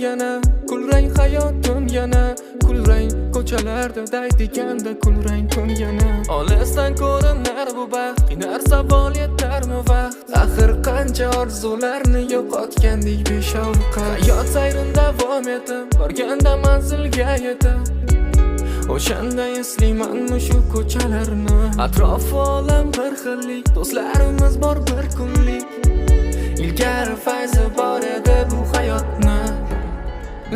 yana, kulrang hayotim yana, kulrang ko'chalarda daydiganda kulrang kun yana. Olisdan ko'rinar bu baxt, qinar savol yetarmi vaqt? Axir qancha orzularni yo'qotgandik beshavqat. Hayot sayrin davom etib, borganda manzilga yetib, o'shanda eslaymanmi shu ko'chalarni. Atrof olam bir xillik, do'stlarimiz bor bir kunlik. Ilgari fayzi bor edi bu hayotni.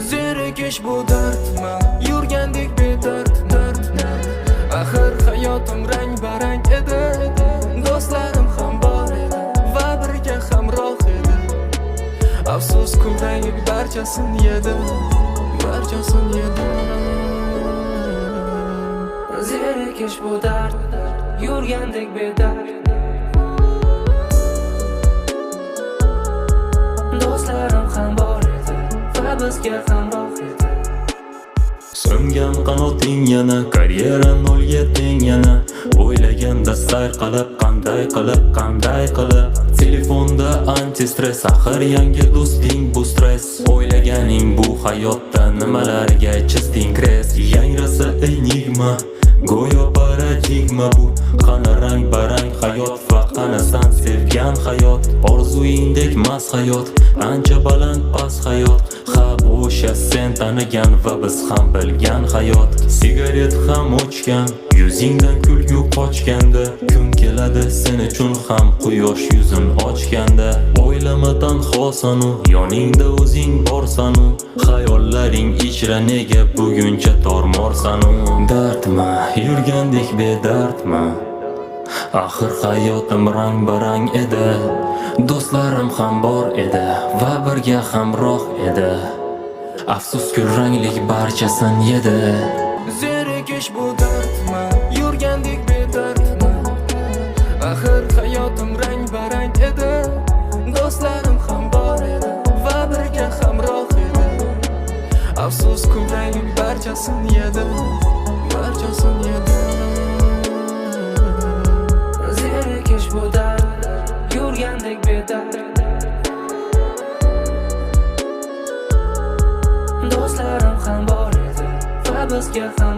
Zerikish bu dardmi? Yurgandik bedard, dardmi? Axir hayotim rang-barang edi, do'stlarim ham bor edi va birga hamroh edi. Afsus kulranglik barchasini yedi, barchasini yedi. Zerikish bu dard, yurgandek bedard. Do'stlarim ham bor edi va bizga hamroh edi. So'ngan qanoting yana, karyera nolga teng yana. O'ylaganda sayr qilib, qanday qilib telefonda anti-stress, axir yangi do'sting bu stress. O'ylaganing bu hayotda nimalarga chizding kres. Yangrasa enigma, go'yo paradigma bu. Qani rang-barang hayot va qani san sevgan hayot. Orzuingdek mas hayot, ancha baland past hayot. Ha o'sha sen tanigan va biz ham bilgan hayot. Sigaret ham o'chgan, yuzingdan kulgu qochganda. Kun keladi sen uchun ham quyosh yuzin ochganda. O'ylamadan xosanu, yoningda o'zing borsanu. Xayollaring ichra nega buguncha tormorsanu. Dardmi, yurgandek bedardmi? Axir hayotim rang-barang edi, do'stlarim ham bor edi va birga hamroh edi. Afsus kulranglik barchasin yedi. Zerikish bu dardmi? Yurgandik bedardmi? Axir hayotim rang-barang edi, do'stlarim ham bor edi va birga hamroh edi. Afsus kulranglik barchasini yedi, barchasini yedi. Zerikish bu dard, yurgandek bedard. Do'stlarim ham bor edi va bizga ham